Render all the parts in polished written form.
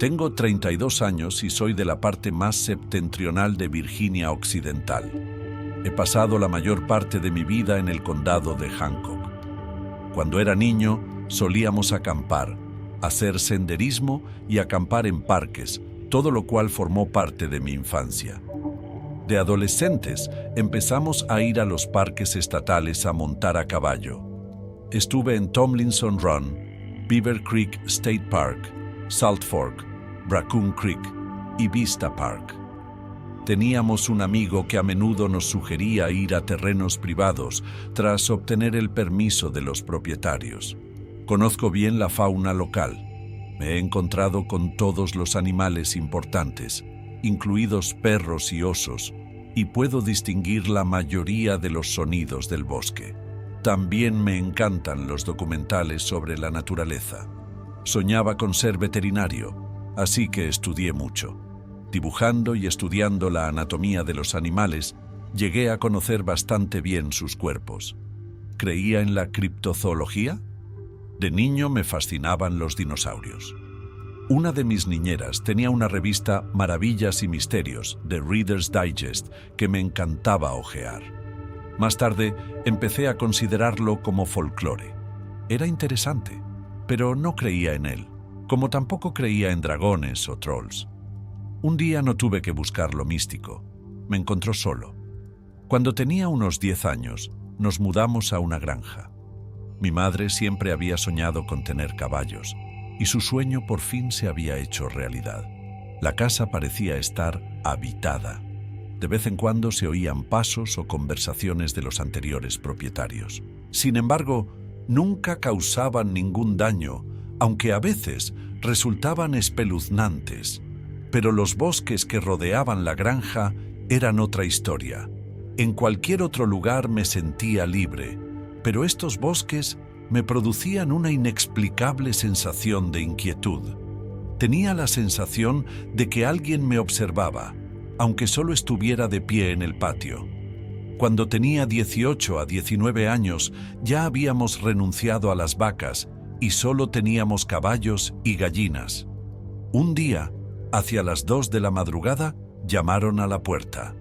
Tengo 32 años y soy de la parte más septentrional de Virginia Occidental. He pasado la mayor parte de mi vida en el condado de Hancock. Cuando era niño, solíamos acampar, hacer senderismo y acampar en parques, todo lo cual formó parte de mi infancia. De adolescentes, empezamos a ir a los parques estatales a montar a caballo. Estuve en Tomlinson Run, Beaver Creek State Park, Salt Fork, Raccoon Creek y Vista Park. Teníamos un amigo que a menudo nos sugería ir a terrenos privados tras obtener el permiso de los propietarios. Conozco bien la fauna local. Me he encontrado con todos los animales importantes, incluidos perros y osos, y puedo distinguir la mayoría de los sonidos del bosque. También me encantan los documentales sobre la naturaleza. Soñaba con ser veterinario, así que estudié mucho. Dibujando y estudiando la anatomía de los animales, llegué a conocer bastante bien sus cuerpos. ¿Creía en la criptozoología? De niño me fascinaban los dinosaurios. Una de mis niñeras tenía una revista Maravillas y Misterios de Reader's Digest que me encantaba hojear. Más tarde empecé a considerarlo como folclore. Era interesante, pero no creía en él, como tampoco creía en dragones o trolls. Un día no tuve que buscar lo místico. Me encontró solo. Cuando tenía unos 10 años, nos mudamos a una granja. Mi madre siempre había soñado con tener caballos, y su sueño por fin se había hecho realidad. La casa parecía estar habitada. De vez en cuando se oían pasos o conversaciones de los anteriores propietarios. Sin embargo, nunca causaban ningún daño, aunque a veces resultaban espeluznantes. Pero los bosques que rodeaban la granja eran otra historia. En cualquier otro lugar me sentía libre, pero estos bosques me producían una inexplicable sensación de inquietud. Tenía la sensación de que alguien me observaba, aunque solo estuviera de pie en el patio. Cuando tenía 18 a 19 años, ya habíamos renunciado a las vacas y solo teníamos caballos y gallinas. Un día, hacia las 2 de la madrugada, llamaron a la puerta.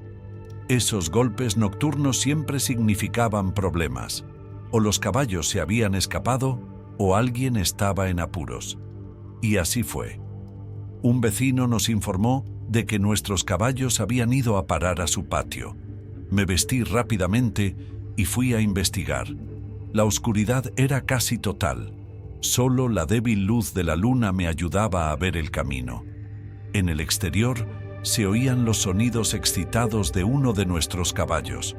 Esos golpes nocturnos siempre significaban problemas. O los caballos se habían escapado, o alguien estaba en apuros. Y así fue. Un vecino nos informó de que nuestros caballos habían ido a parar a su patio. Me vestí rápidamente y fui a investigar. La oscuridad era casi total. Solo la débil luz de la luna me ayudaba a ver el camino. En el exterior se oían los sonidos excitados de uno de nuestros caballos.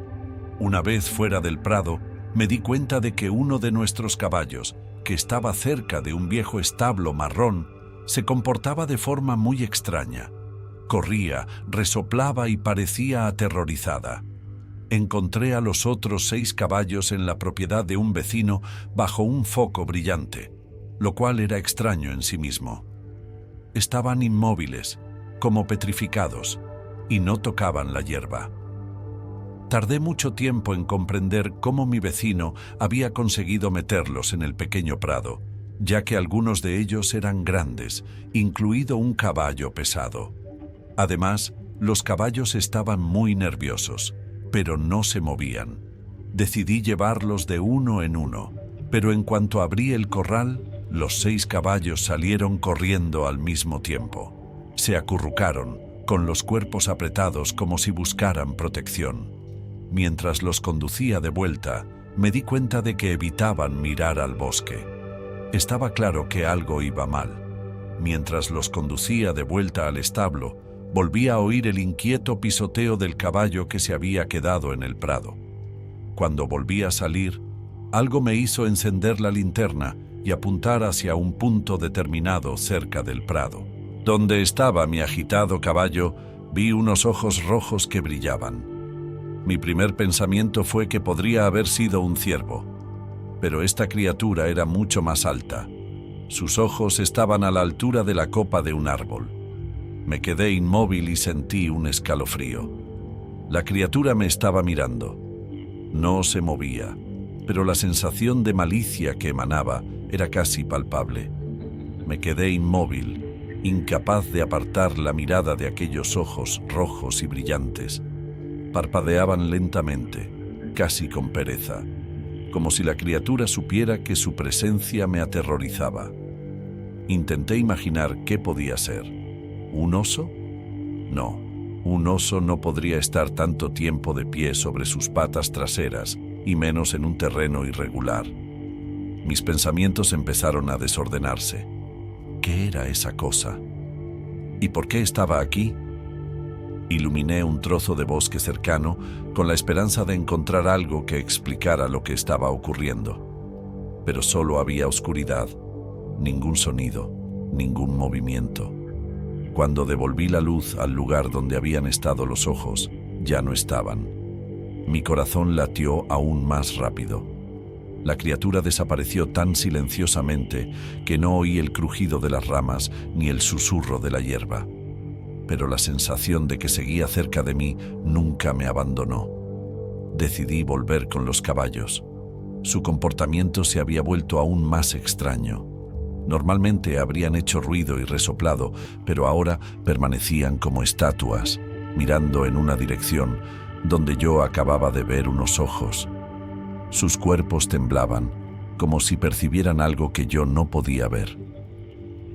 Una vez fuera del prado, me di cuenta de que uno de nuestros caballos, que estaba cerca de un viejo establo marrón, se comportaba de forma muy extraña. Corría, resoplaba y parecía aterrorizada. Encontré a los otros 6 caballos en la propiedad de un vecino bajo un foco brillante, lo cual era extraño en sí mismo. Estaban inmóviles, como petrificados, y no tocaban la hierba. Tardé mucho tiempo en comprender cómo mi vecino había conseguido meterlos en el pequeño prado, ya que algunos de ellos eran grandes, incluido un caballo pesado. Además, los caballos estaban muy nerviosos, pero no se movían. Decidí llevarlos de uno en uno, pero en cuanto abrí el corral, los 6 caballos salieron corriendo al mismo tiempo. Se acurrucaron, con los cuerpos apretados como si buscaran protección. Mientras los conducía de vuelta, me di cuenta de que evitaban mirar al bosque. Estaba claro que algo iba mal. Mientras los conducía de vuelta al establo, volví a oír el inquieto pisoteo del caballo que se había quedado en el prado. Cuando volví a salir, algo me hizo encender la linterna y apuntar hacia un punto determinado cerca del prado. Donde estaba mi agitado caballo, vi unos ojos rojos que brillaban. Mi primer pensamiento fue que podría haber sido un ciervo, pero esta criatura era mucho más alta. Sus ojos estaban a la altura de la copa de un árbol. Me quedé inmóvil y sentí un escalofrío. La criatura me estaba mirando. No se movía, pero la sensación de malicia que emanaba era casi palpable. Me quedé inmóvil, incapaz de apartar la mirada de aquellos ojos rojos y brillantes. Parpadeaban lentamente, casi con pereza, como si la criatura supiera que su presencia me aterrorizaba. Intenté imaginar qué podía ser. ¿Un oso? No, un oso no podría estar tanto tiempo de pie sobre sus patas traseras, y menos en un terreno irregular. Mis pensamientos empezaron a desordenarse. ¿Qué era esa cosa? ¿Y por qué estaba aquí? Iluminé un trozo de bosque cercano con la esperanza de encontrar algo que explicara lo que estaba ocurriendo. Pero solo había oscuridad, ningún sonido, ningún movimiento. Cuando devolví la luz al lugar donde habían estado los ojos, ya no estaban. Mi corazón latió aún más rápido. La criatura desapareció tan silenciosamente que no oí el crujido de las ramas ni el susurro de la hierba. Pero la sensación de que seguía cerca de mí nunca me abandonó. Decidí volver con los caballos. Su comportamiento se había vuelto aún más extraño. Normalmente habrían hecho ruido y resoplado, pero ahora permanecían como estatuas, mirando en una dirección donde yo acababa de ver unos ojos. Sus cuerpos temblaban, como si percibieran algo que yo no podía ver.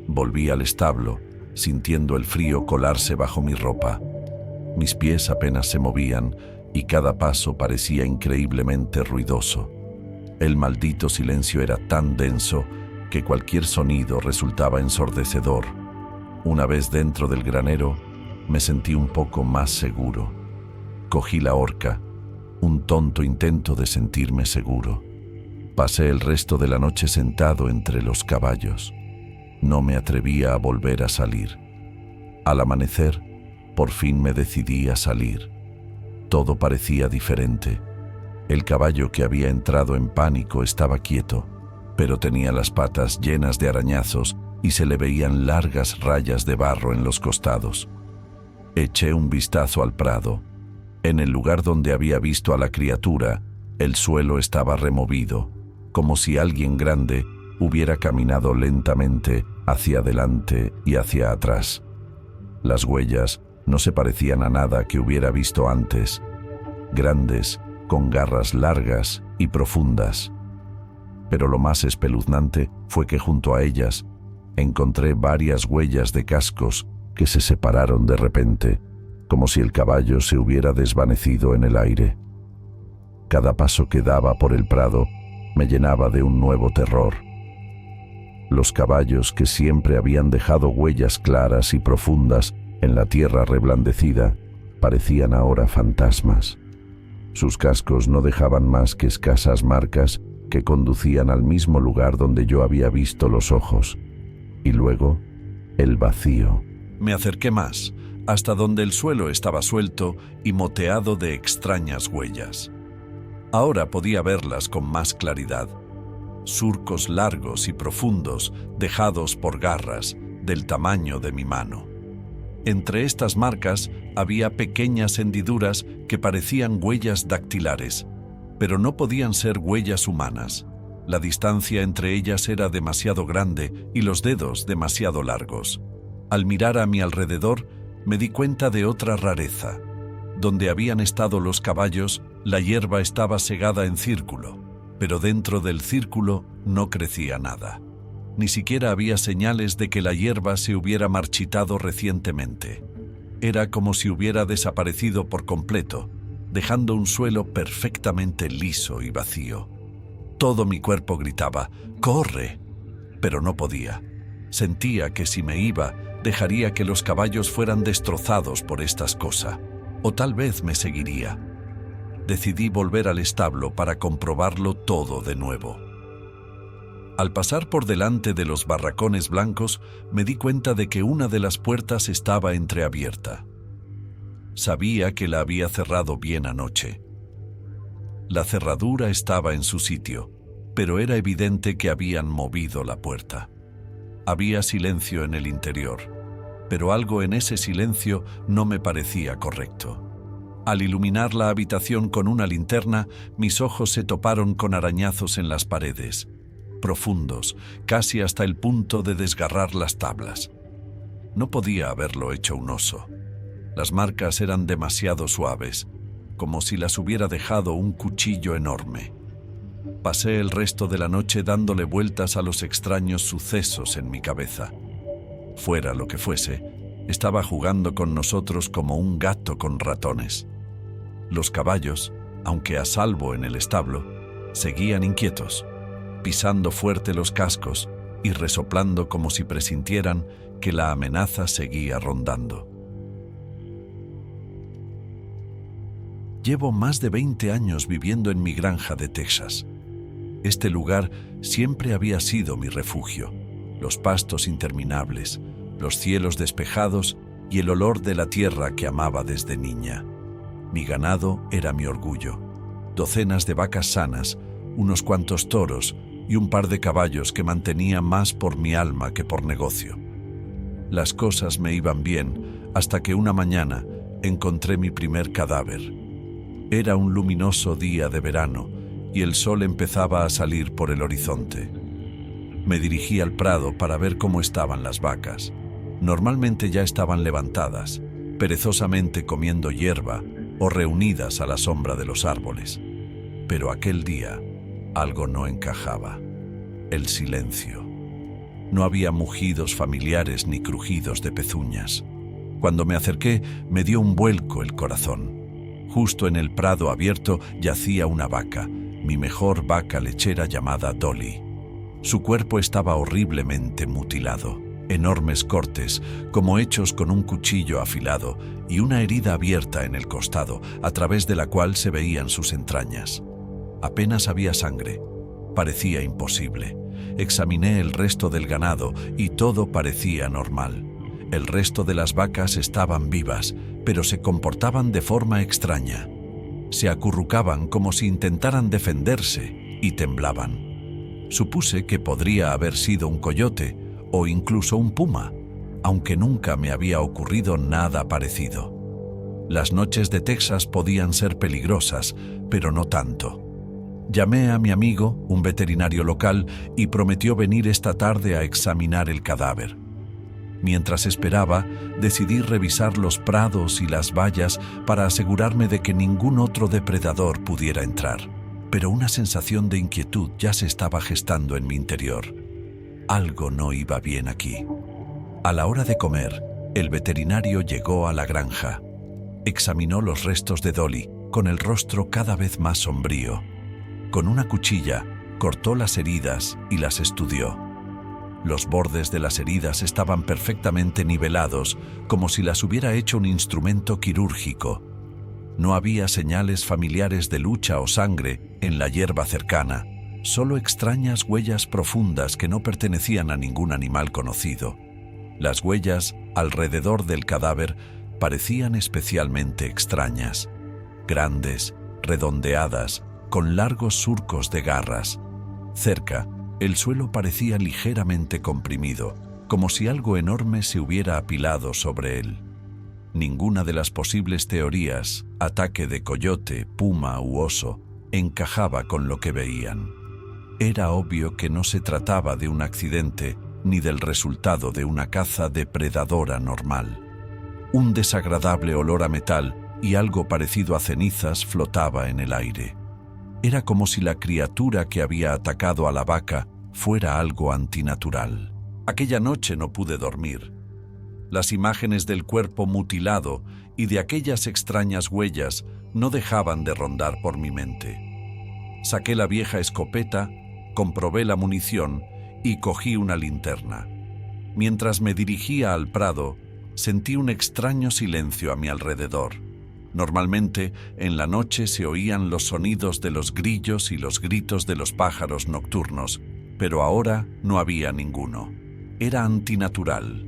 Volví al establo, sintiendo el frío colarse bajo mi ropa. Mis pies apenas se movían y cada paso parecía increíblemente ruidoso. El maldito silencio era tan denso que cualquier sonido resultaba ensordecedor. Una vez dentro del granero, me sentí un poco más seguro. Cogí la horca, un tonto intento de sentirme seguro. Pasé el resto de la noche sentado entre los caballos. No me atrevía a volver a salir. Al amanecer, por fin me decidí a salir. Todo parecía diferente. El caballo que había entrado en pánico estaba quieto, pero tenía las patas llenas de arañazos y se le veían largas rayas de barro en los costados. Eché un vistazo al prado. En el lugar donde había visto a la criatura, el suelo estaba removido, como si alguien grande hubiera caminado lentamente hacia adelante y hacia atrás. Las huellas no se parecían a nada que hubiera visto antes, grandes, con garras largas y profundas. Pero lo más espeluznante fue que junto a ellas encontré varias huellas de cascos que se separaron de repente, como si el caballo se hubiera desvanecido en el aire. Cada paso que daba por el prado me llenaba de un nuevo terror. Los caballos que siempre habían dejado huellas claras y profundas en la tierra reblandecida parecían ahora fantasmas. Sus cascos no dejaban más que escasas marcas que conducían al mismo lugar donde yo había visto los ojos. Y luego, el vacío. Me acerqué más, hasta donde el suelo estaba suelto y moteado de extrañas huellas. Ahora podía verlas con más claridad. Surcos largos y profundos dejados por garras del tamaño de mi mano. Entre estas marcas había pequeñas hendiduras que parecían huellas dactilares, pero no podían ser huellas humanas. La distancia entre ellas era demasiado grande y los dedos demasiado largos. Al mirar a mi alrededor, me di cuenta de otra rareza. Donde habían estado los caballos, la hierba estaba segada en círculo, pero dentro del círculo no crecía nada. Ni siquiera había señales de que la hierba se hubiera marchitado recientemente. Era como si hubiera desaparecido por completo, dejando un suelo perfectamente liso y vacío. Todo mi cuerpo gritaba, ¡corre! Pero no podía. Sentía que si me iba, dejaría que los caballos fueran destrozados por estas cosas, o tal vez me seguiría. Decidí volver al establo para comprobarlo todo de nuevo. Al pasar por delante de los barracones blancos, me di cuenta de que una de las puertas estaba entreabierta. Sabía que la había cerrado bien anoche. La cerradura estaba en su sitio, pero era evidente que habían movido la puerta. Había silencio en el interior, pero algo en ese silencio no me parecía correcto. Al iluminar la habitación con una linterna, mis ojos se toparon con arañazos en las paredes, profundos, casi hasta el punto de desgarrar las tablas. No podía haberlo hecho un oso. Las marcas eran demasiado suaves, como si las hubiera dejado un cuchillo enorme. Pasé el resto de la noche dándole vueltas a los extraños sucesos en mi cabeza. Fuera lo que fuese, estaba jugando con nosotros como un gato con ratones. Los caballos, aunque a salvo en el establo, seguían inquietos, pisando fuerte los cascos y resoplando como si presintieran que la amenaza seguía rondando. Llevo más de 20 años viviendo en mi granja de Texas. Este lugar siempre había sido mi refugio. Los pastos interminables, los cielos despejados y el olor de la tierra que amaba desde niña. Mi ganado era mi orgullo. Docenas de vacas sanas, unos cuantos toros y un par de caballos que mantenía más por mi alma que por negocio. Las cosas me iban bien hasta que una mañana encontré mi primer cadáver. Era un luminoso día de verano y el sol empezaba a salir por el horizonte. Me dirigí al prado para ver cómo estaban las vacas. Normalmente ya estaban levantadas, perezosamente comiendo hierba o reunidas a la sombra de los árboles. Pero aquel día algo no encajaba. El silencio. No había mugidos familiares ni crujidos de pezuñas. Cuando me acerqué, me dio un vuelco el corazón. Justo en el prado abierto yacía una vaca, mi mejor vaca lechera llamada Dolly. Su cuerpo estaba horriblemente mutilado, enormes cortes, como hechos con un cuchillo afilado, y una herida abierta en el costado, a través de la cual se veían sus entrañas. Apenas había sangre. Parecía imposible. Examiné el resto del ganado y todo parecía normal. El resto de las vacas estaban vivas, pero se comportaban de forma extraña. Se acurrucaban como si intentaran defenderse y temblaban. Supuse que podría haber sido un coyote o incluso un puma, aunque nunca me había ocurrido nada parecido. Las noches de Texas podían ser peligrosas, pero no tanto. Llamé a mi amigo, un veterinario local, y prometió venir esta tarde a examinar el cadáver. Mientras esperaba, decidí revisar los prados y las vallas para asegurarme de que ningún otro depredador pudiera entrar. Pero una sensación de inquietud ya se estaba gestando en mi interior. Algo no iba bien aquí. A la hora de comer, el veterinario llegó a la granja. Examinó los restos de Dolly, con el rostro cada vez más sombrío. Con una cuchilla, cortó las heridas y las estudió. Los bordes de las heridas estaban perfectamente nivelados, como si las hubiera hecho un instrumento quirúrgico. No había señales familiares de lucha o sangre en la hierba cercana, solo extrañas huellas profundas que no pertenecían a ningún animal conocido. Las huellas alrededor del cadáver parecían especialmente extrañas, grandes, redondeadas, con largos surcos de garras. Cerca, el suelo parecía ligeramente comprimido, como si algo enorme se hubiera apilado sobre él. Ninguna de las posibles teorías, ataque de coyote, puma u oso, encajaba con lo que veían. Era obvio que no se trataba de un accidente ni del resultado de una caza depredadora normal. Un desagradable olor a metal y algo parecido a cenizas flotaba en el aire. Era como si la criatura que había atacado a la vaca fuera algo antinatural. Aquella noche no pude dormir. Las imágenes del cuerpo mutilado y de aquellas extrañas huellas no dejaban de rondar por mi mente. Saqué la vieja escopeta, comprobé la munición y cogí una linterna. Mientras me dirigía al prado, sentí un extraño silencio a mi alrededor. Normalmente, en la noche se oían los sonidos de los grillos y los gritos de los pájaros nocturnos, pero ahora no había ninguno. Era antinatural.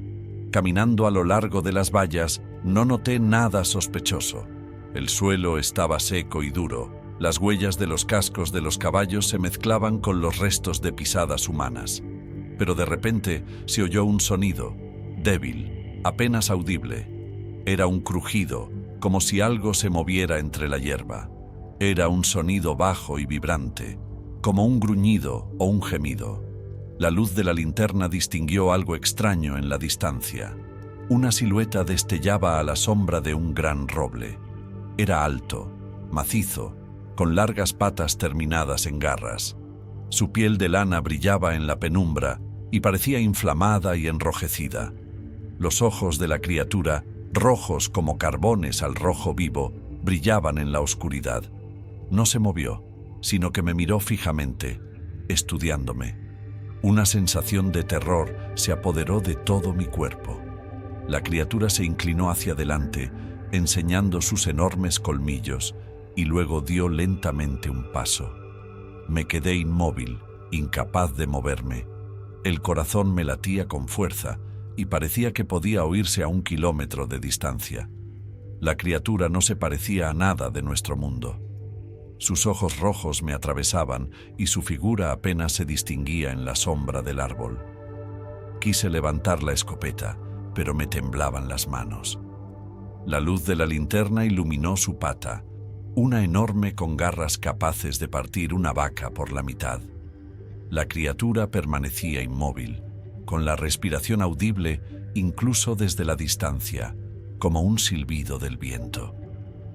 Caminando a lo largo de las vallas, no noté nada sospechoso. El suelo estaba seco y duro. Las huellas de los cascos de los caballos se mezclaban con los restos de pisadas humanas. Pero de repente se oyó un sonido, débil, apenas audible. Era un crujido, como si algo se moviera entre la hierba. Era un sonido bajo y vibrante, como un gruñido o un gemido. La luz de la linterna distinguió algo extraño en la distancia. Una silueta destellaba a la sombra de un gran roble. Era alto, macizo, con largas patas terminadas en garras. Su piel de lana brillaba en la penumbra y parecía inflamada y enrojecida. Los ojos de la criatura, rojos como carbones al rojo vivo, brillaban en la oscuridad. No se movió, sino que me miró fijamente, estudiándome. Una sensación de terror se apoderó de todo mi cuerpo. La criatura se inclinó hacia adelante, enseñando sus enormes colmillos, y luego dio lentamente un paso. Me quedé inmóvil, incapaz de moverme. El corazón me latía con fuerza y parecía que podía oírse a 1 kilómetro de distancia. La criatura no se parecía a nada de nuestro mundo. Sus ojos rojos me atravesaban y su figura apenas se distinguía en la sombra del árbol. Quise levantar la escopeta, pero me temblaban las manos. La luz de la linterna iluminó su pata, una enorme con garras capaces de partir una vaca por la mitad. La criatura permanecía inmóvil, con la respiración audible incluso desde la distancia, como un silbido del viento.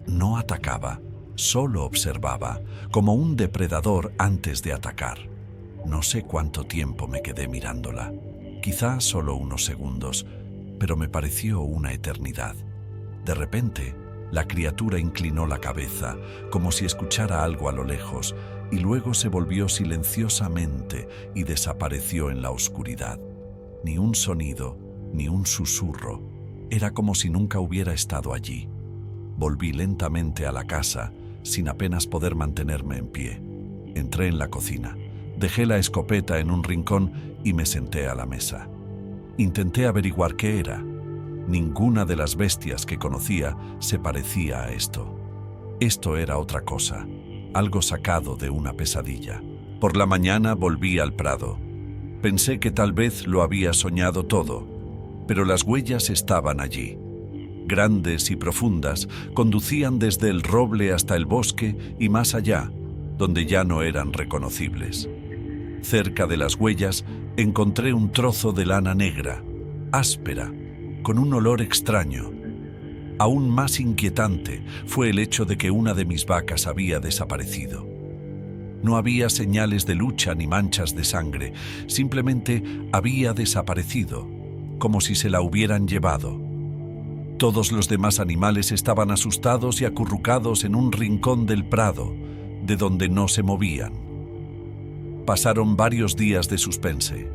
No atacaba, solo observaba, como un depredador antes de atacar. No sé cuánto tiempo me quedé mirándola, quizá solo unos segundos, pero me pareció una eternidad. De repente, la criatura inclinó la cabeza, como si escuchara algo a lo lejos, y luego se volvió silenciosamente y desapareció en la oscuridad. Ni un sonido, ni un susurro. Era como si nunca hubiera estado allí. Volví lentamente a la casa, sin apenas poder mantenerme en pie. Entré en la cocina, dejé la escopeta en un rincón y me senté a la mesa. Intenté averiguar qué era. Ninguna de las bestias que conocía se parecía a esto. Esto era otra cosa, algo sacado de una pesadilla. Por la mañana volví al prado. Pensé que tal vez lo había soñado todo, pero las huellas estaban allí. Grandes y profundas, conducían desde el roble hasta el bosque y más allá, donde ya no eran reconocibles. Cerca de las huellas encontré un trozo de lana negra, áspera, con un olor extraño. Aún más inquietante fue el hecho de que una de mis vacas había desaparecido. No había señales de lucha ni manchas de sangre, simplemente había desaparecido, como si se la hubieran llevado. Todos los demás animales estaban asustados y acurrucados en un rincón del prado, de donde no se movían. Pasaron varios días de suspense.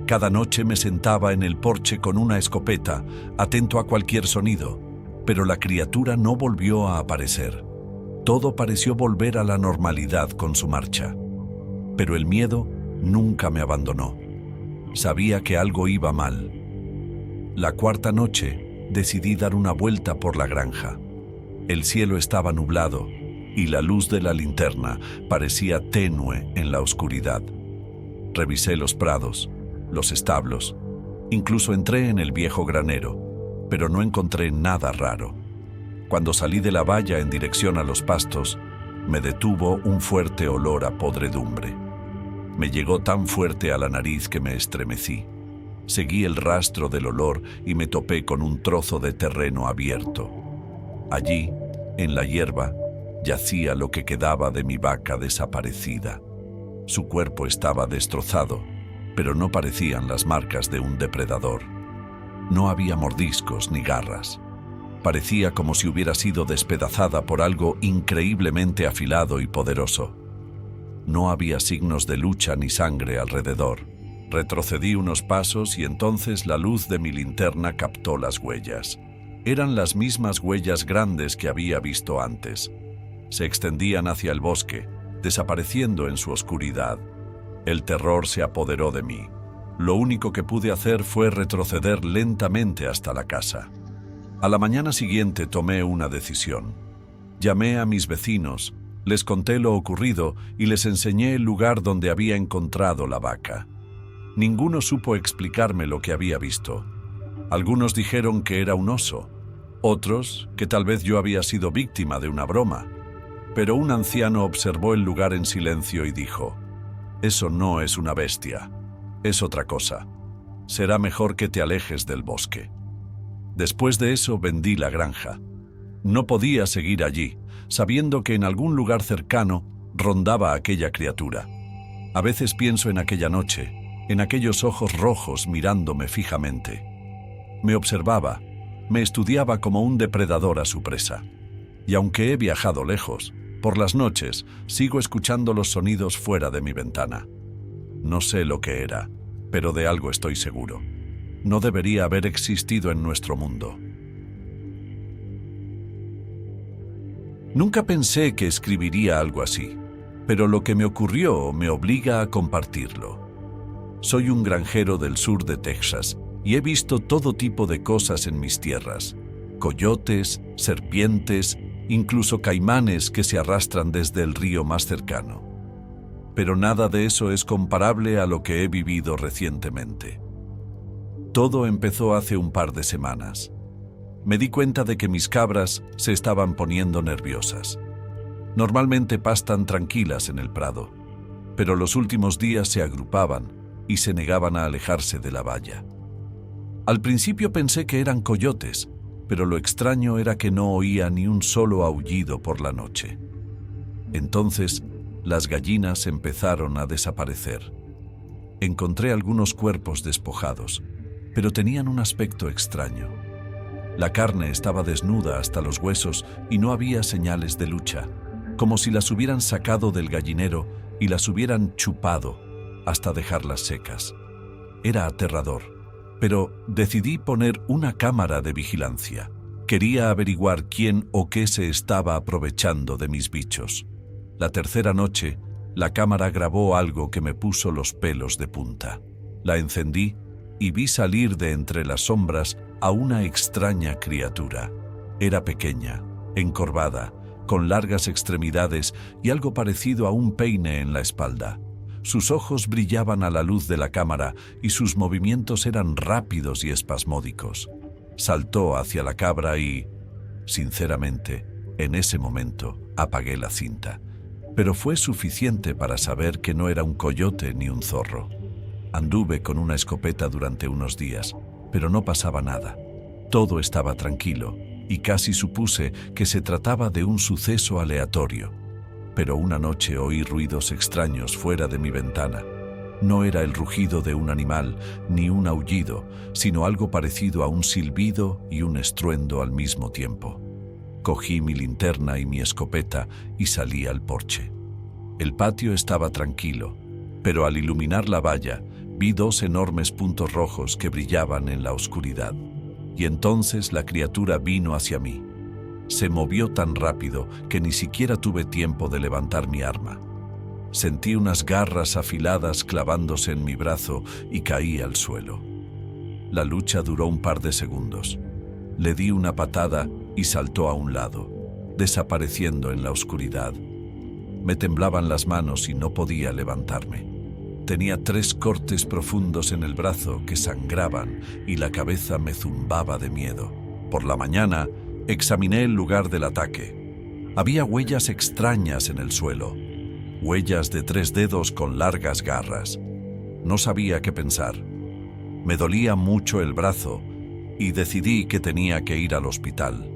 Cada noche me sentaba en el porche con una escopeta, atento a cualquier sonido, pero la criatura no volvió a aparecer. Todo pareció volver a la normalidad con su marcha. Pero el miedo nunca me abandonó. Sabía que algo iba mal. La cuarta noche decidí dar una vuelta por la granja. El cielo estaba nublado y la luz de la linterna parecía tenue en la oscuridad. Revisé los prados, los establos, incluso entré en el viejo granero, pero no encontré nada raro. Cuando salí de la valla en dirección a los pastos, me detuvo un fuerte olor a podredumbre. Me llegó tan fuerte a la nariz que me estremecí. Seguí el rastro del olor y me topé con un trozo de terreno abierto. Allí, en la hierba, yacía lo que quedaba de mi vaca desaparecida. Su cuerpo estaba destrozado, pero no parecían las marcas de un depredador. No había mordiscos ni garras. Parecía como si hubiera sido despedazada por algo increíblemente afilado y poderoso. No había signos de lucha ni sangre alrededor. Retrocedí unos pasos y entonces la luz de mi linterna captó las huellas. Eran las mismas huellas grandes que había visto antes. Se extendían hacia el bosque, desapareciendo en su oscuridad. El terror se apoderó de mí. Lo único que pude hacer fue retroceder lentamente hasta la casa. A la mañana siguiente tomé una decisión. Llamé a mis vecinos, les conté lo ocurrido y les enseñé el lugar donde había encontrado la vaca. Ninguno supo explicarme lo que había visto. Algunos dijeron que era un oso, otros que tal vez yo había sido víctima de una broma. Pero un anciano observó el lugar en silencio y dijo: «Eso no es una bestia, es otra cosa. Será mejor que te alejes del bosque». Después de eso vendí la granja. No podía seguir allí, sabiendo que en algún lugar cercano rondaba aquella criatura. A veces pienso en aquella noche, en aquellos ojos rojos mirándome fijamente. Me observaba, me estudiaba como un depredador a su presa. Y aunque he viajado lejos, por las noches sigo escuchando los sonidos fuera de mi ventana. No sé lo que era, pero de algo estoy seguro. No debería haber existido en nuestro mundo. Nunca pensé que escribiría algo así, pero lo que me ocurrió me obliga a compartirlo. Soy un granjero del sur de Texas y he visto todo tipo de cosas en mis tierras: coyotes, serpientes, incluso caimanes que se arrastran desde el río más cercano. Pero nada de eso es comparable a lo que he vivido recientemente. Todo empezó hace un par de semanas. Me di cuenta de que mis cabras se estaban poniendo nerviosas. Normalmente pastan tranquilas en el prado, pero los últimos días se agrupaban y se negaban a alejarse de la valla. Al principio pensé que eran coyotes, pero lo extraño era que no oía ni un solo aullido por la noche. Entonces, las gallinas empezaron a desaparecer. Encontré algunos cuerpos despojados, pero tenían un aspecto extraño. La carne estaba desnuda hasta los huesos y no había señales de lucha, como si las hubieran sacado del gallinero y las hubieran chupado hasta dejarlas secas. Era aterrador, pero decidí poner una cámara de vigilancia. Quería averiguar quién o qué se estaba aprovechando de mis bichos. La tercera noche, la cámara grabó algo que me puso los pelos de punta. La encendí y vi salir de entre las sombras a una extraña criatura. Era pequeña, encorvada, con largas extremidades y algo parecido a un peine en la espalda. Sus ojos brillaban a la luz de la cámara y sus movimientos eran rápidos y espasmódicos. Saltó hacia la cabra y, sinceramente, en ese momento apagué la cinta. Pero fue suficiente para saber que no era un coyote ni un zorro. Anduve con una escopeta durante unos días, pero no pasaba nada. Todo estaba tranquilo y casi supuse que se trataba de un suceso aleatorio. Pero una noche oí ruidos extraños fuera de mi ventana. No era el rugido de un animal ni un aullido, sino algo parecido a un silbido y un estruendo al mismo tiempo. Cogí mi linterna y mi escopeta y salí al porche. El patio estaba tranquilo, pero al iluminar la valla, vi dos enormes puntos rojos que brillaban en la oscuridad. Y entonces la criatura vino hacia mí. Se movió tan rápido que ni siquiera tuve tiempo de levantar mi arma. Sentí unas garras afiladas clavándose en mi brazo y caí al suelo. La lucha duró un par de segundos. Le di una patada y saltó a un lado, desapareciendo en la oscuridad. Me temblaban las manos y no podía levantarme. Tenía 3 cortes profundos en el brazo que sangraban y la cabeza me zumbaba de miedo. Por la mañana, examiné el lugar del ataque. Había huellas extrañas en el suelo, huellas de 3 dedos con largas garras. No sabía qué pensar. Me dolía mucho el brazo y decidí que tenía que ir al hospital.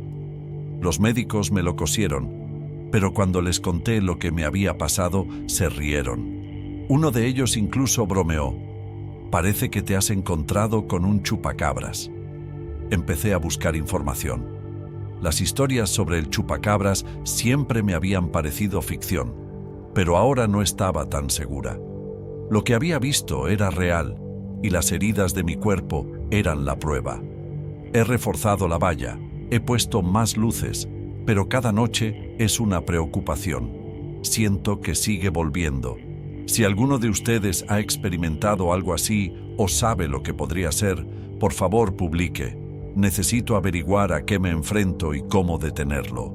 Los médicos me lo cosieron, pero cuando les conté lo que me había pasado, se rieron. Uno de ellos incluso bromeó: «Parece que te has encontrado con un chupacabras». Empecé a buscar información. Las historias sobre el chupacabras siempre me habían parecido ficción, pero ahora no estaba tan segura. Lo que había visto era real, y las heridas de mi cuerpo eran la prueba. He reforzado la valla, he puesto más luces, pero cada noche es una preocupación. Siento que sigue volviendo. Si alguno de ustedes ha experimentado algo así o sabe lo que podría ser, por favor publique. Necesito averiguar a qué me enfrento y cómo detenerlo.